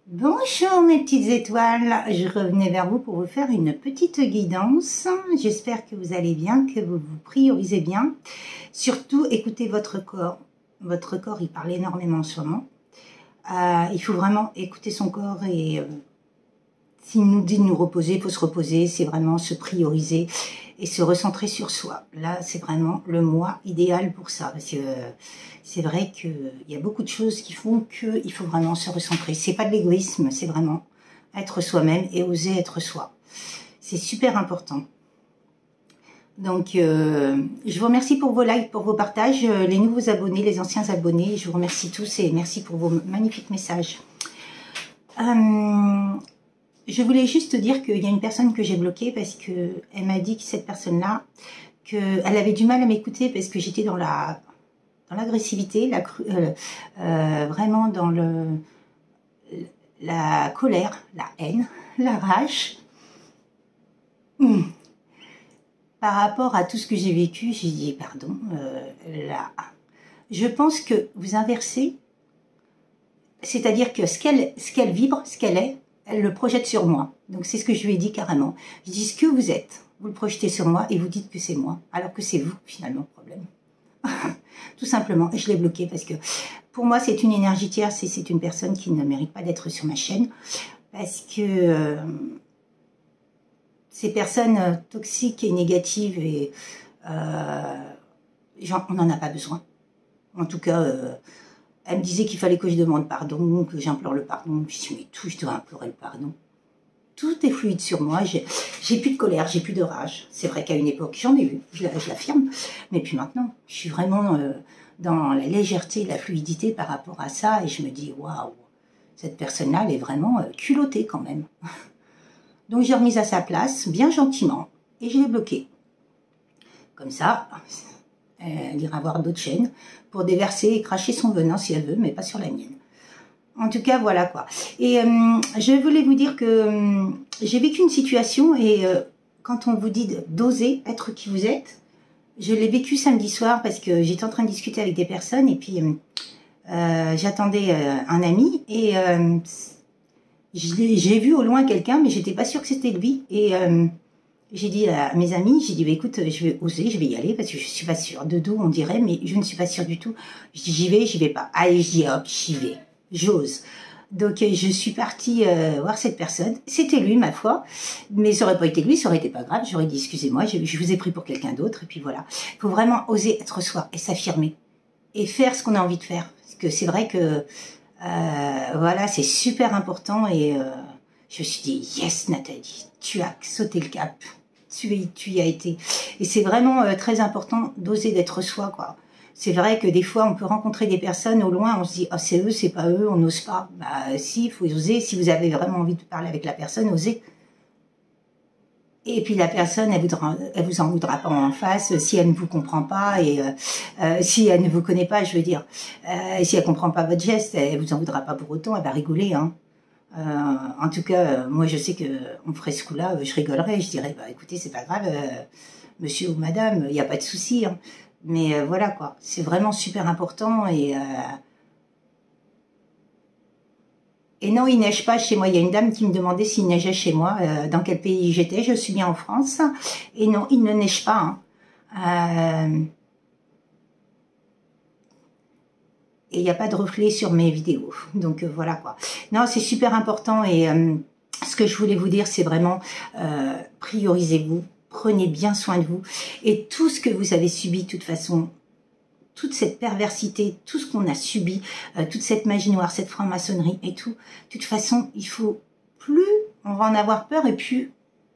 Bonjour mes petites étoiles, je revenais vers vous pour vous faire une petite guidance. J'espère que vous allez bien, que vous vous priorisez bien. Surtout, écoutez votre corps. Votre corps, il parle énormément en ce moment. Il faut vraiment écouter son corps et s'il nous dit de nous reposer, il faut se reposer. C'est vraiment se prioriser et se recentrer sur soi. Là, c'est vraiment le mois idéal pour ça. Parce que c'est vrai qu'il y a beaucoup de choses qui font qu'il faut vraiment se recentrer. C'est pas de l'égoïsme, c'est vraiment être soi-même et oser être soi. C'est super important. Donc, je vous remercie pour vos likes, pour vos partages, les nouveaux abonnés, les anciens abonnés. Je vous remercie tous et merci pour vos magnifiques messages. Je voulais juste dire qu'il y a une personne que j'ai bloquée parce que elle m'a dit que cette personne-là, qu'elle avait du mal à m'écouter parce que j'étais dans l'agressivité, vraiment dans la colère, la haine, la rage. Par rapport à tout ce que j'ai vécu, j'ai dit pardon, là. Je pense que vous inversez, c'est-à-dire que ce qu'elle vibre, ce qu'elle est, elle le projette sur moi. Donc c'est ce que je lui ai dit carrément. Je dis ce que vous êtes, vous le projetez sur moi et vous dites que c'est moi, alors que c'est vous finalement le problème. Tout simplement. Et je l'ai bloqué parce que pour moi c'est une énergie tierce et c'est une personne qui ne mérite pas d'être sur ma chaîne. Parce que ces personnes toxiques et négatives, et, on n'en a pas besoin. En tout cas, elle me disait qu'il fallait que je demande pardon, que j'implore le pardon. Je dis, mais tout, je dois implorer le pardon. Tout est fluide sur moi, j'ai plus de colère, j'ai plus de rage. C'est vrai qu'à une époque, j'en ai eu, je l'affirme. Mais puis maintenant, je suis vraiment dans la légèreté, la fluidité par rapport à ça. Et je me dis, waouh, cette personne-là, elle est vraiment culottée quand même. Donc j'ai remise à sa place, bien gentiment, et je l'ai bloquée. Comme ça, elle ira voir d'autres chaînes pour déverser et cracher son venin si elle veut, mais pas sur la mienne. En tout cas, voilà quoi. Et je voulais vous dire que j'ai vécu une situation et quand on vous dit d'oser être qui vous êtes, je l'ai vécu samedi soir parce que j'étais en train de discuter avec des personnes et puis j'attendais un ami et j'ai vu au loin quelqu'un, mais j'étais pas sûre que c'était lui. Et j'ai dit à mes amis, j'ai dit, bah, écoute, je vais oser, je vais y aller parce que je suis pas sûre. De dos, on dirait, mais je ne suis pas sûre du tout. Je dis, j'y vais pas. Allez, je dis, hop, j'y vais. J'ose. Donc, je suis partie voir cette personne. C'était lui, ma foi. Mais ça aurait pas été lui, ça aurait été pas grave. J'aurais dit, excusez-moi, je vous ai pris pour quelqu'un d'autre. Et puis voilà. Il faut vraiment oser être soi et s'affirmer. Et faire ce qu'on a envie de faire. Parce que c'est vrai que, voilà, c'est super important. Et je me suis dit, yes, Nathalie, tu as sauté le cap. Tu y as été. Et c'est vraiment très important d'oser d'être soi, quoi. C'est vrai que des fois, on peut rencontrer des personnes au loin, on se dit, ah, c'est eux, c'est pas eux, on n'ose pas. Bah, si, il faut oser. Si vous avez vraiment envie de parler avec la personne, osez. Et puis la personne, elle vous en voudra pas en face si elle ne vous comprend pas et si elle ne vous connaît pas, je veux dire. Si elle comprend pas votre geste, elle vous en voudra pas pour autant, elle va rigoler, hein. En tout cas, moi je sais que on ferait ce coup-là, je rigolerais, je dirais, bah écoutez, c'est pas grave, monsieur ou madame, il n'y a pas de souci, hein. Mais voilà quoi, c'est vraiment super important et non, il neige pas chez moi. Il y a une dame qui me demandait s'il neigeait chez moi, dans quel pays j'étais. Je suis bien en France. Et non, il ne neige pas, hein. Et il n'y a pas de reflet sur mes vidéos. Donc voilà quoi. Non, c'est super important et ce que je voulais vous dire, c'est vraiment priorisez-vous, prenez bien soin de vous. Et tout ce que vous avez subi de toute façon, toute cette perversité, tout ce qu'on a subi, toute cette magie noire, cette franc-maçonnerie et tout, de toute façon, il faut plus on va en avoir peur et plus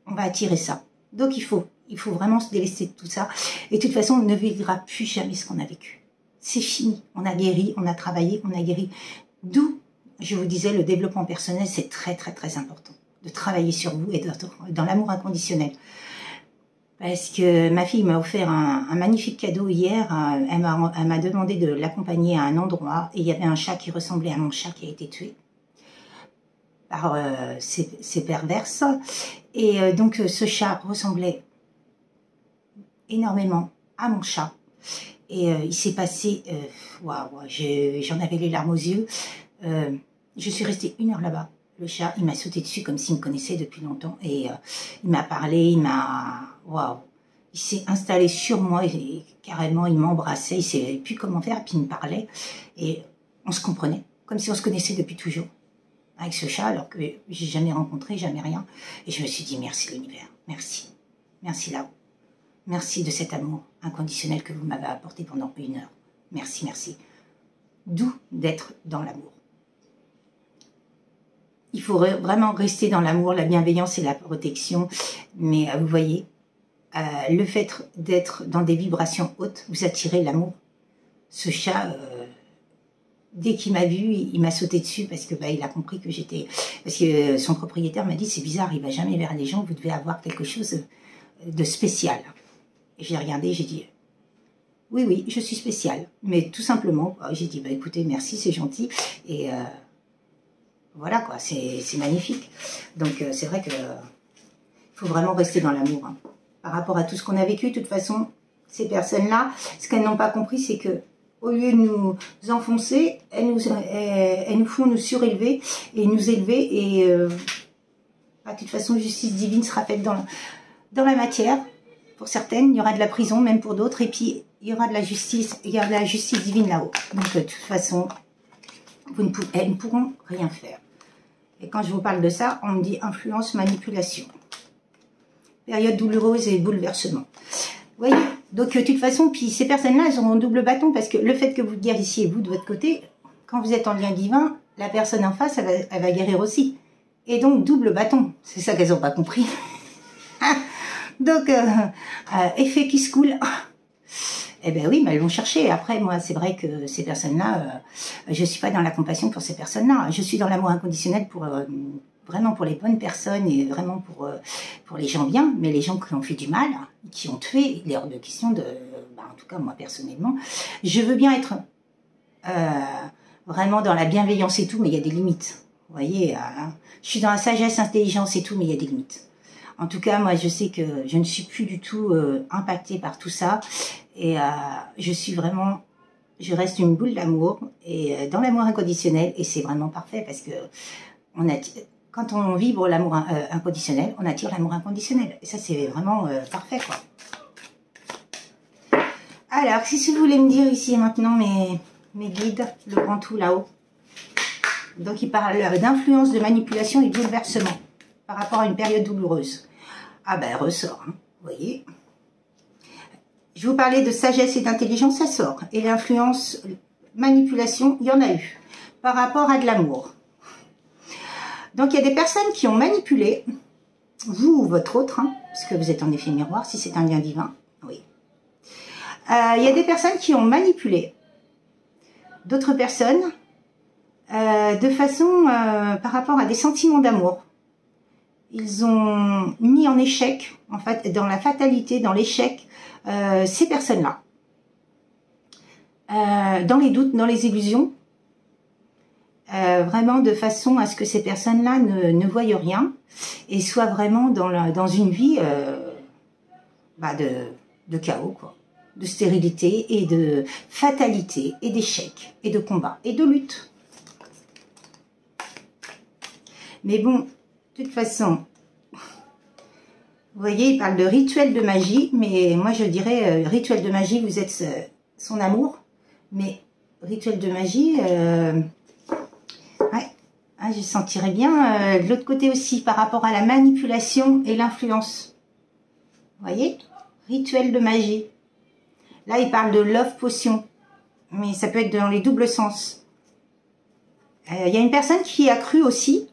on va attirer ça. Donc il faut vraiment se délester de tout ça. Et de toute façon, on ne vivra plus jamais ce qu'on a vécu. C'est fini. On a guéri, on a travaillé, on a guéri. D'où, je vous disais, le développement personnel, c'est très très très important. De travailler sur vous et dans l'amour inconditionnel. Parce que ma fille m'a offert un magnifique cadeau hier. Elle m'a demandé de l'accompagner à un endroit. Et il y avait un chat qui ressemblait à mon chat qui a été tué par ces perverses. Et donc ce chat ressemblait énormément à mon chat. Et il s'est passé, waouh, j'en avais les larmes aux yeux. Je suis restée 1 heure là-bas. le chat, il m'a sauté dessus comme s'il me connaissait depuis longtemps. Et il m'a parlé, il m'a... Waouh! Il s'est installé sur moi et carrément, il m'embrassait, il ne savait plus comment faire, et puis il me parlait. Et on se comprenait, comme si on se connaissait depuis toujours. Avec ce chat, alors que j'ai jamais rencontré, jamais rien. Et je me suis dit, merci l'univers, merci. Merci là-haut. Merci de cet amour inconditionnel que vous m'avez apporté pendant 1 heure. Merci, merci. D'où d'être dans l'amour. Il faut vraiment rester dans l'amour, la bienveillance et la protection. Mais vous voyez, le fait d'être dans des vibrations hautes, vous attirez l'amour. Ce chat, dès qu'il m'a vu, il m'a sauté dessus parce que il a compris que j'étais... Parce que son propriétaire m'a dit, c'est bizarre, il ne va jamais vers les gens, vous devez avoir quelque chose de spécial. Et j'ai regardé, j'ai dit, oui, oui, je suis spéciale. Mais tout simplement, j'ai dit, écoutez, merci, c'est gentil. Et voilà, quoi, c'est magnifique. Donc, c'est vrai que faut vraiment rester dans l'amour. Hein. Par rapport à tout ce qu'on a vécu, de toute façon, ces personnes-là, ce qu'elles n'ont pas compris, c'est que au lieu de nous enfoncer, elles nous font nous surélever et nous élever. Et de toute façon, justice divine sera faite dans la matière. Pour certaines, il y aura de la prison, même pour d'autres. Et puis, il y aura de la justice, il y aura de la justice divine là-haut. Donc, de toute façon, elles ne pourront rien faire. Et quand je vous parle de ça, on me dit influence, manipulation. Période douloureuse et bouleversement. Vous voyez, donc de toute façon, puis ces personnes-là, elles auront un double bâton parce que le fait que vous guérissiez, vous, de votre côté, quand vous êtes en lien divin, la personne en face, elle va guérir aussi. Et donc, double bâton. C'est ça qu'elles n'ont pas compris. Donc, effet qui se coule. Eh bien oui, mais elles vont chercher. Après, moi, c'est vrai que ces personnes-là, je ne suis pas dans la compassion pour ces personnes-là. Je suis dans l'amour inconditionnel pour vraiment pour les bonnes personnes et vraiment pour les gens bien. Mais les gens qui ont fait du mal, qui ont tué, il est hors de question de... en tout cas, moi, personnellement, je veux bien être vraiment dans la bienveillance et tout, mais il y a des limites. Vous voyez, je suis dans la sagesse, intelligence et tout, mais il y a des limites. En tout cas, moi, je sais que je ne suis plus du tout impactée par tout ça. Et je suis vraiment... Je reste une boule d'amour et dans l'amour inconditionnel. Et c'est vraiment parfait parce que quand on vibre l'amour inconditionnel, on attire l'amour inconditionnel. Et ça, c'est vraiment parfait, quoi. Alors, si vous voulez me dire ici et maintenant mes guides, le grand tout là-haut. Donc, il parle d'influence, de manipulation et de bouleversement par rapport à une période douloureuse. Ah ben, elle ressort, hein, vous voyez. Je vous parlais de sagesse et d'intelligence, ça sort. Et l'influence, manipulation, il y en a eu. Par rapport à de l'amour. Donc, il y a des personnes qui ont manipulé, vous ou votre autre, hein, parce que vous êtes en effet miroir, si c'est un lien divin, oui. Il y a des personnes qui ont manipulé d'autres personnes de façon par rapport à des sentiments d'amour. Ils ont mis en échec, en fait, dans la fatalité, dans l'échec, ces personnes-là. Dans les doutes, dans les illusions. Vraiment de façon à ce que ces personnes-là ne voient rien et soient vraiment dans une vie de chaos, quoi. De stérilité et de fatalité et d'échec et de combat et de lutte. Mais bon, de toute façon, vous voyez, il parle de rituel de magie, mais moi je dirais rituel de magie, vous êtes son amour, mais rituel de magie, ouais, je sentirais bien de l'autre côté aussi par rapport à la manipulation et l'influence. Vous voyez, rituel de magie. Là, il parle de love potion, mais ça peut être dans les doubles sens. Il y a une personne qui a cru aussi.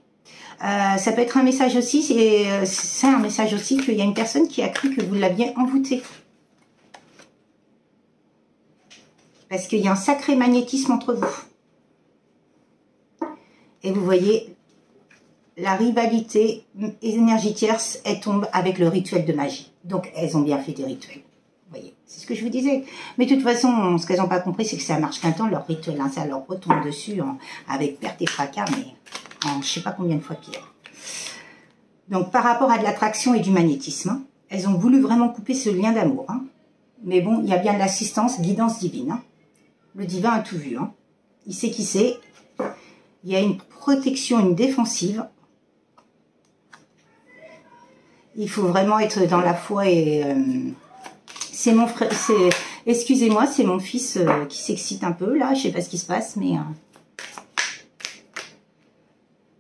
Ça peut être un message aussi, c'est un message aussi qu'il y a une personne qui a cru que vous l'aviez envoûté. Parce qu'il y a un sacré magnétisme entre vous. Et vous voyez, la rivalité énergétique, elle tombe avec le rituel de magie. Donc, elles ont bien fait des rituels. Vous voyez, c'est ce que je vous disais. Mais de toute façon, ce qu'elles n'ont pas compris, c'est que ça marche qu'un temps, leur rituel. Hein, ça leur retombe dessus avec perte et fracas, mais... je ne sais pas combien de fois pire. Donc, par rapport à de l'attraction et du magnétisme, hein, elles ont voulu vraiment couper ce lien d'amour. Hein. Mais bon, il y a bien de l'assistance, guidance divine. Hein. Le divin a tout vu. Hein. Il sait qui c'est. Il y a une protection, une défensive. Il faut vraiment être dans la foi et... c'est mon frère... Excusez-moi, c'est mon fils qui s'excite un peu, là. Je sais pas ce qui se passe, mais...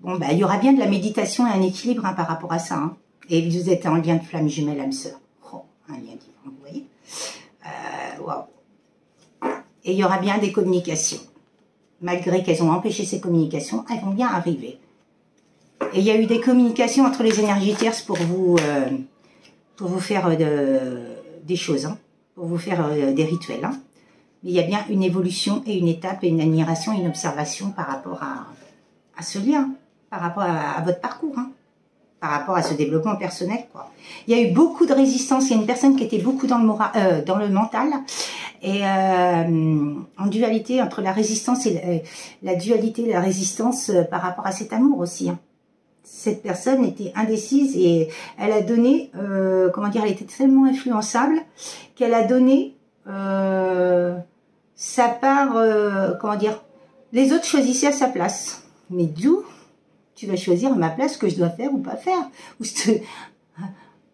Bon, bah, il y aura bien de la méditation et un équilibre hein, par rapport à ça. Hein. Et vous êtes en lien de flamme jumelle, âme sœur. Oh, un lien divin, vous voyez. Waouh. Et il y aura bien des communications. Malgré qu'elles ont empêché ces communications, elles vont bien arriver. Et il y a eu des communications entre les énergies tierces pour vous faire des choses, hein, pour vous faire des rituels. Hein. Mais il y a bien une évolution et une étape et une admiration et une observation par rapport à ce lien, par rapport à votre parcours, hein, par rapport à ce développement personnel. Quoi. Il y a eu beaucoup de résistance. Il y a une personne qui était beaucoup dans le mental et en dualité entre la résistance et la dualité, la résistance par rapport à cet amour aussi. Hein. Cette personne était indécise et elle a donné, comment dire, elle était tellement influençable qu'elle a donné sa part, comment dire, les autres choisissaient à sa place. Mais d'où tu vas choisir à ma place ce que je dois faire ou pas faire.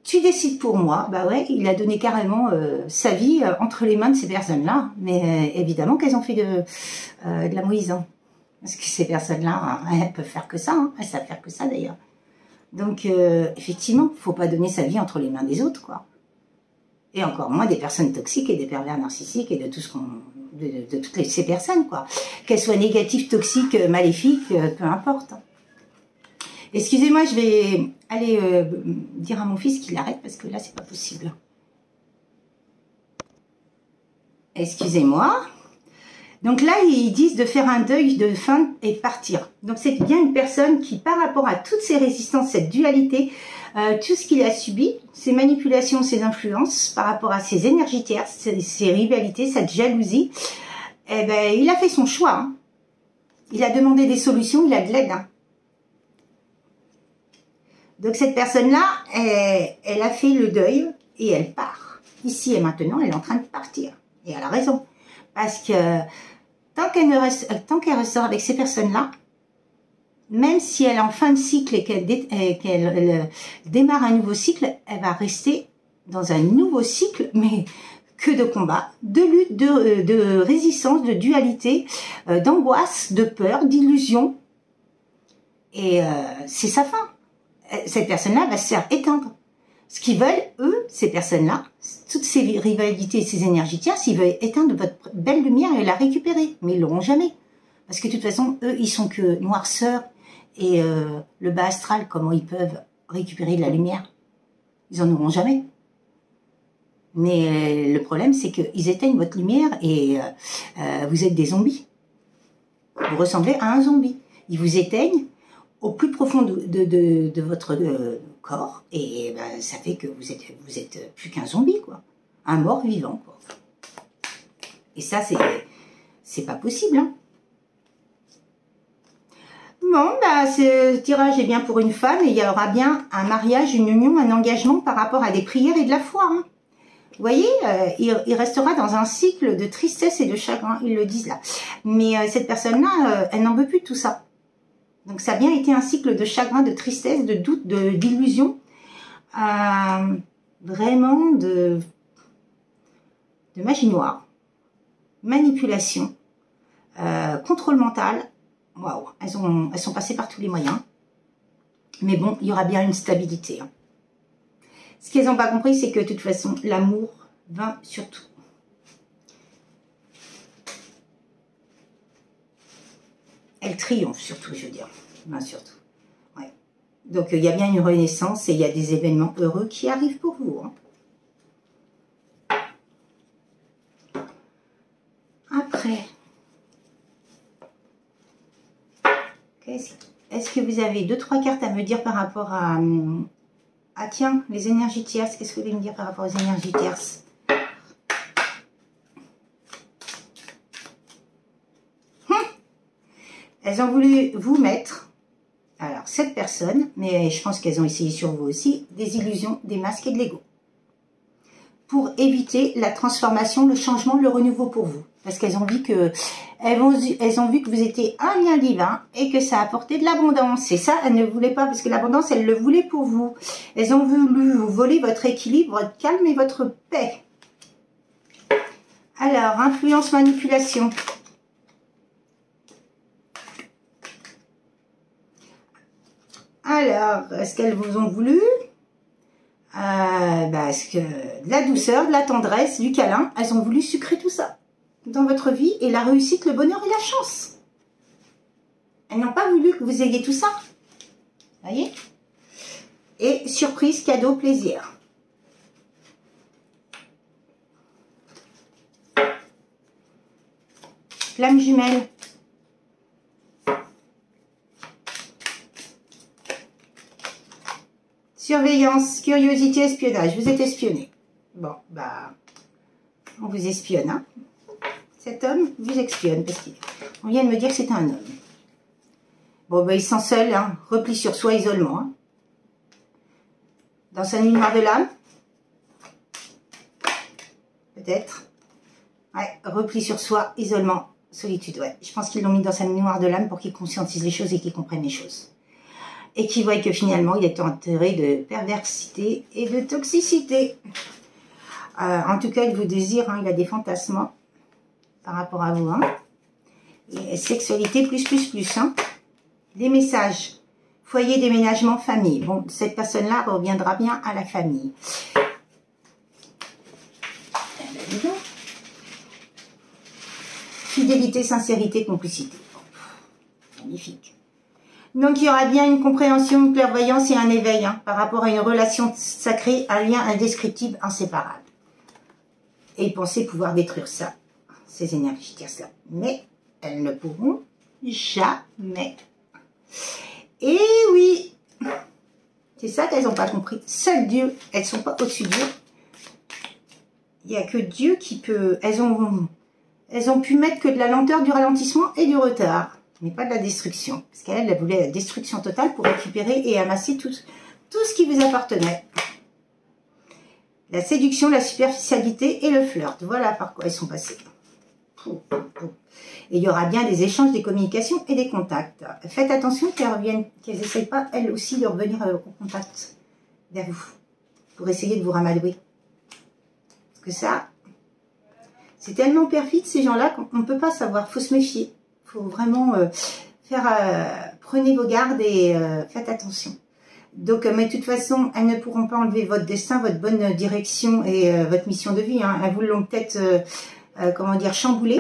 Tu décides pour moi. Bah ouais, il a donné carrément sa vie entre les mains de ces personnes-là. Mais évidemment qu'elles ont fait de la mouise. Hein. Parce que ces personnes-là, elles peuvent faire que ça. Hein. Elles savent faire que ça d'ailleurs. Donc effectivement, il ne faut pas donner sa vie entre les mains des autres, quoi. Et encore moins des personnes toxiques et des pervers narcissiques et de tout ce qu'on... de toutes ces personnes, quoi. Qu'elles soient négatives, toxiques, maléfiques, peu importe. Excusez-moi, je vais aller dire à mon fils qu'il arrête parce que là, c'est pas possible. Excusez-moi. Donc là, ils disent de faire un deuil de fin et partir. Donc c'est bien une personne qui, par rapport à toutes ces résistances, cette dualité, tout ce qu'il a subi, ces manipulations, ces influences, par rapport à ses énergies tierces, ses rivalités, cette jalousie, eh ben, il a fait son choix. Hein. Il a demandé des solutions, il a de l'aide. Hein. Donc cette personne-là, elle a fait le deuil et elle part. Ici et maintenant, elle est en train de partir. Et elle a raison. Parce que tant qu'elle ressort avec ces personnes-là, même si elle est en fin de cycle et qu'elle démarre un nouveau cycle, elle va rester dans un nouveau cycle, mais que de combat, de lutte, de résistance, de dualité, d'angoisse, de peur, d'illusion. Et c'est sa fin. Cette personne-là va se faire éteindre. Ce qu'ils veulent, eux, ces personnes-là, toutes ces rivalités, ces énergies tierces, ils veulent éteindre votre belle lumière et la récupérer. Mais ils l'auront jamais. Parce que de toute façon, eux, ils sont que noirceur et le bas astral, comment ils peuvent récupérer de la lumière? Ils en auront jamais. Mais le problème, c'est qu'ils éteignent votre lumière et vous êtes des zombies. Vous ressemblez à un zombie. Ils vous éteignent au plus profond de votre corps et ben, ça fait que vous êtes plus qu'un zombie, quoi. Un mort vivant, quoi. Et ça, c'est pas possible, hein. Bon, bah, ce tirage est bien pour une femme et il y aura bien un mariage, une union, un engagement par rapport à des prières et de la foi, hein. Vous voyez, il restera dans un cycle de tristesse et de chagrin, ils le disent là. Mais cette personne-là, elle n'en veut plus de tout ça. Donc ça a bien été un cycle de chagrin, de tristesse, de doute, d'illusion, vraiment de magie noire, manipulation, contrôle mental. Waouh, elles sont passées par tous les moyens. Mais bon, il y aura bien une stabilité. Hein. Ce qu'elles n'ont pas compris, c'est que de toute façon, l'amour vint surtout. Elle triomphe surtout, je veux dire. Ben, surtout. Ouais. Donc, il y a bien une renaissance et il y a des événements heureux qui arrivent pour vous. Hein. Après, est-ce que vous avez 2-3 cartes à me dire par rapport à... Ah tiens, les énergies tierces. Qu'est-ce que vous voulez me dire par rapport aux énergies tierces? Elles ont voulu vous mettre, alors cette personne, mais je pense qu'elles ont essayé sur vous aussi, des illusions, des masques et de l'ego. pour éviter la transformation, le changement, le renouveau pour vous. Parce qu'elles ont vu que elles ont vu que vous étiez un lien divin et que ça apportait de l'abondance. Et ça, elles ne voulaient pas, parce que l'abondance, elles le voulaient pour vous. Elles ont voulu vous voler votre équilibre, votre calme et votre paix. Alors, influence, manipulation. Alors, est-ce qu'elles vous ont voulu est-ce que de la douceur, de la tendresse, du câlin, elles ont voulu sucrer tout ça dans votre vie et la réussite, le bonheur et la chance. Elles n'ont pas voulu que vous ayez tout ça. Voyez? Et surprise, cadeau, plaisir. Flamme jumelle. Surveillance, curiosité, espionnage. Vous êtes espionné. Bon, bah, on vous espionne, hein. Cet homme vous espionne parce qu'on vient de me dire que c'est un homme. Bon, bah, il se sent seul, hein. Repli sur soi, isolement. Hein. Dans sa nuit noire de l'âme. Peut-être. Ouais, repli sur soi, isolement, solitude, ouais. Je pense qu'ils l'ont mis dans sa nuit noire de l'âme pour qu'il conscientise les choses et qu'il comprenne les choses. Et qu'il voit que finalement, il est enterré de perversité et de toxicité. En tout cas, il vous désire, hein, il a des fantasmes par rapport à vous. Hein. Et sexualité plus. Hein. Des messages. Foyer, déménagement, famille. Bon, cette personne-là reviendra bien à la famille. Fidélité, sincérité, complicité. Magnifique. Donc, il y aura bien une compréhension, une clairvoyance et un éveil hein, par rapport à une relation sacrée, un lien indescriptible, inséparable. Et ils pensaient pouvoir détruire ça, ces énergies, dire ça. Mais elles ne pourront jamais. Et oui, c'est ça qu'elles n'ont pas compris. Seul Dieu, elles ne sont pas au-dessus de Dieu. Il n'y a que Dieu qui peut... Elles ont pu mettre que de la lenteur, du ralentissement et du retard. Mais pas de la destruction. Parce qu'elle, elle voulait la destruction totale pour récupérer et amasser tout ce qui vous appartenait. La séduction, la superficialité et le flirt. Voilà par quoi elles sont passées. Et il y aura bien des échanges, des communications et des contacts. Faites attention qu'elles n'essayent pas, elles aussi, de revenir au contact vers vous. Pour essayer de vous ramadouer. Parce que ça, c'est tellement perfide ces gens-là qu'on ne peut pas savoir. Il faut se méfier. Il faut vraiment prenez vos gardes et faites attention. Donc, mais de toute façon, elles ne pourront pas enlever votre destin, votre bonne direction et votre mission de vie. Hein. Elles vous l'ont peut-être, comment dire, chamboulé.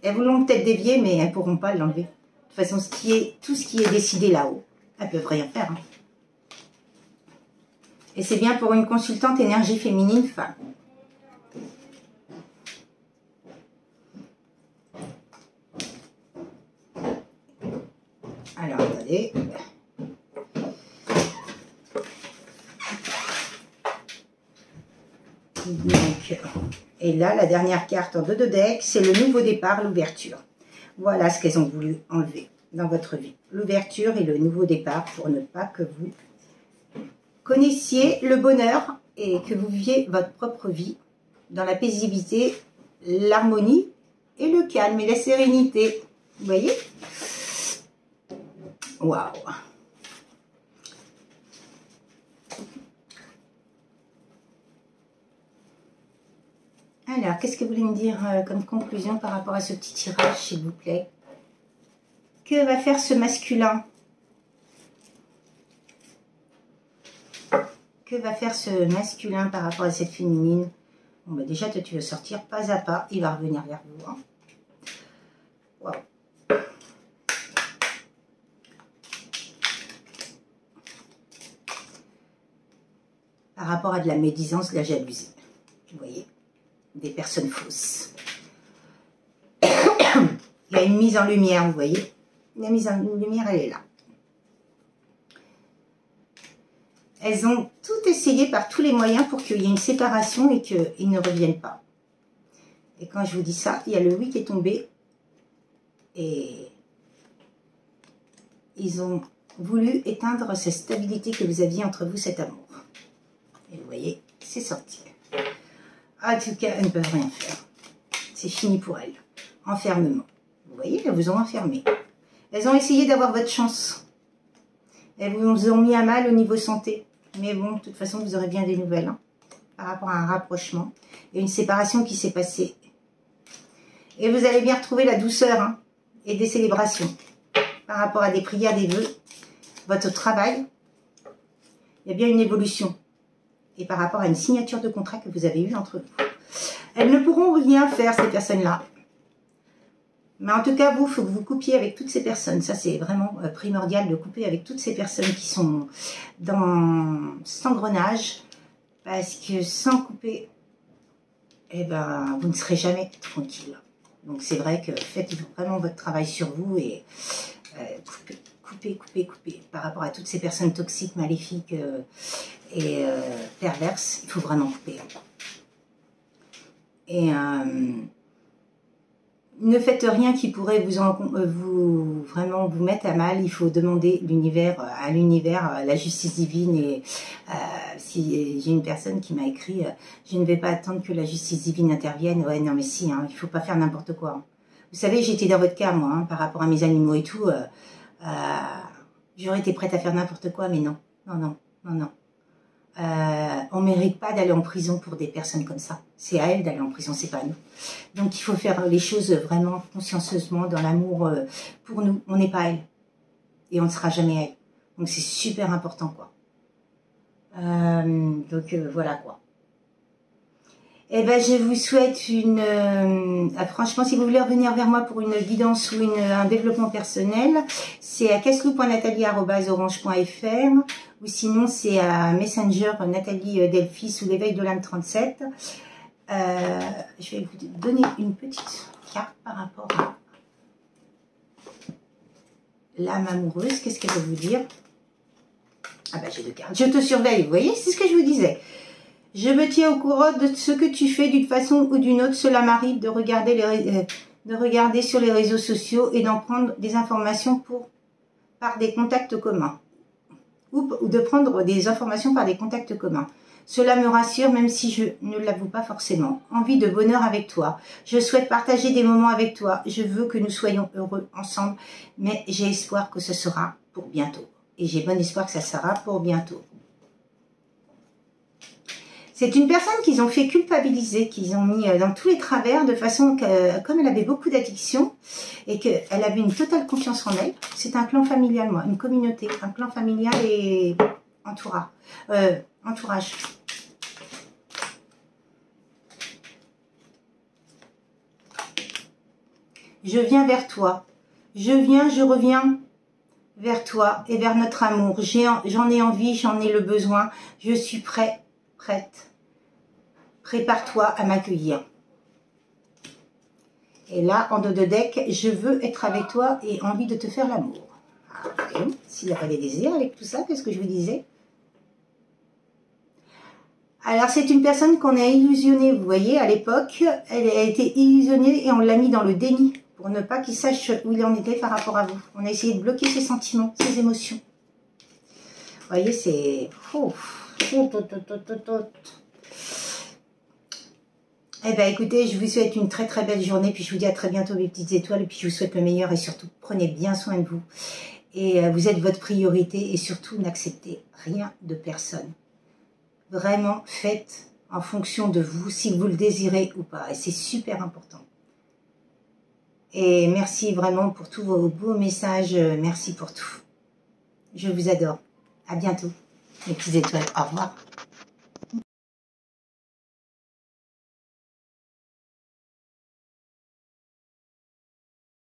Elles vous l'ont peut-être dévié, mais elles ne pourront pas l'enlever. De toute façon, tout ce qui est décidé là-haut, elles ne peuvent rien faire. Hein. Et c'est bien pour une consultante énergie féminine femme. Alors, attendez. Donc, et là, la dernière carte en 2 de deck, c'est le nouveau départ, l'ouverture. Voilà ce qu'elles ont voulu enlever dans votre vie. L'ouverture et le nouveau départ pour ne pas que vous connaissiez le bonheur et que vous viviez votre propre vie dans la paisibilité, l'harmonie et le calme et la sérénité. Vous voyez ? Waouh! Alors, qu'est-ce que vous voulez me dire comme conclusion par rapport à ce petit tirage, s'il vous plaît? Que va faire ce masculin? Que va faire ce masculin par rapport à cette féminine? Bon, bah déjà, toi, tu veux sortir pas à pas. Il va revenir vers vous. Hein. Waouh! Par rapport à de la médisance, de la jalousie. Vous voyez? Des personnes fausses. Il y a une mise en lumière, vous voyez? La mise en lumière, elle est là. Elles ont tout essayé par tous les moyens pour qu'il y ait une séparation et qu'ils ne reviennent pas. Et quand je vous dis ça, il y a le oui qui est tombé. Et ils ont voulu éteindre cette stabilité que vous aviez entre vous, cet amour. Et vous voyez, c'est sorti. En tout cas, elles ne peuvent rien faire. C'est fini pour elles. Enfermement. Vous voyez, elles vous ont enfermé. Elles ont essayé d'avoir votre chance. Elles vous ont mis à mal au niveau santé. Mais bon, de toute façon, vous aurez bien des nouvelles. Hein, par rapport à un rapprochement. Et une séparation qui s'est passée. Et vous allez bien retrouver la douceur, hein, et des célébrations. Par rapport à des prières, des vœux. Votre travail. Il y a bien une évolution. Et par rapport à une signature de contrat que vous avez eue entre vous. Elles ne pourront rien faire, ces personnes-là. Mais en tout cas, vous, il faut que vous coupiez avec toutes ces personnes. Ça, c'est vraiment primordial de couper avec toutes ces personnes qui sont dans cet engrenage. Parce que sans couper, eh ben, vous ne serez jamais tranquille. Donc, c'est vrai que faites vraiment votre travail sur vous et coupez. Par rapport à toutes ces personnes toxiques, maléfiques et perverses, il faut vraiment couper. Et ne faites rien qui pourrait vraiment vous mettre à mal. Il faut demander à l'univers la justice divine. Et si j'ai une personne qui m'a écrit je ne vais pas attendre que la justice divine intervienne. Ouais, non mais si, hein, il ne faut pas faire n'importe quoi. Hein. Vous savez, j'étais dans votre cas, moi, hein, par rapport à mes animaux et tout. J'aurais été prête à faire n'importe quoi, mais non. On ne mérite pas d'aller en prison pour des personnes comme ça. C'est à elles d'aller en prison, c'est pas à nous. Donc il faut faire les choses vraiment consciencieusement, dans l'amour pour nous. On n'est pas elles. Et on ne sera jamais elles. Donc c'est super important, quoi. Voilà, quoi. Eh ben, je vous souhaite franchement, si vous voulez revenir vers moi pour une guidance ou un développement personnel, c'est à casselou.nathalie@orange.fr ou sinon c'est à Messenger Nathalie Delphis ou l'éveil de l'âme 37. Je vais vous donner une petite carte par rapport à l'âme amoureuse. Qu'est-ce qu'elle veut vous dire? Ah ben, j'ai 2 cartes. Je te surveille, vous voyez, c'est ce que je vous disais. Je me tiens au courant de ce que tu fais d'une façon ou d'une autre. Cela m'arrive de regarder sur les réseaux sociaux et d'en prendre des informations par des contacts communs. Ou de prendre des informations par des contacts communs. Cela me rassure même si je ne l'avoue pas forcément. Envie de bonheur avec toi. Je souhaite partager des moments avec toi. Je veux que nous soyons heureux ensemble. Mais j'ai espoir que ce sera pour bientôt. Et j'ai bon espoir que ça sera pour bientôt. C'est une personne qu'ils ont fait culpabiliser, qu'ils ont mis dans tous les travers, de façon que, comme elle avait beaucoup d'addictions et qu'elle avait une totale confiance en elle, c'est un clan familial, moi, une communauté, un clan familial et entourage. Je viens vers toi, je reviens vers toi et vers notre amour. J'en ai envie, j'en ai le besoin, je suis prête. Prépare-toi à m'accueillir. Et là, en dos de deck, je veux être avec toi et envie de te faire l'amour. S'il n'y a pas des désirs avec tout ça, qu'est-ce que je vous disais? Alors, c'est une personne qu'on a illusionnée, vous voyez, à l'époque. Elle a été illusionnée et on l'a mis dans le déni pour ne pas qu'il sache où il en était par rapport à vous. On a essayé de bloquer ses sentiments, ses émotions. Vous voyez, c'est... Eh bien, écoutez, je vous souhaite une très très belle journée, puis je vous dis à très bientôt mes petites étoiles, et puis je vous souhaite le meilleur, et surtout, prenez bien soin de vous. Et vous êtes votre priorité, et surtout, n'acceptez rien de personne. Vraiment, faites en fonction de vous, si vous le désirez ou pas, et c'est super important. Et merci vraiment pour tous vos beaux messages, merci pour tout. Je vous adore. À bientôt, mes petites étoiles. Au revoir.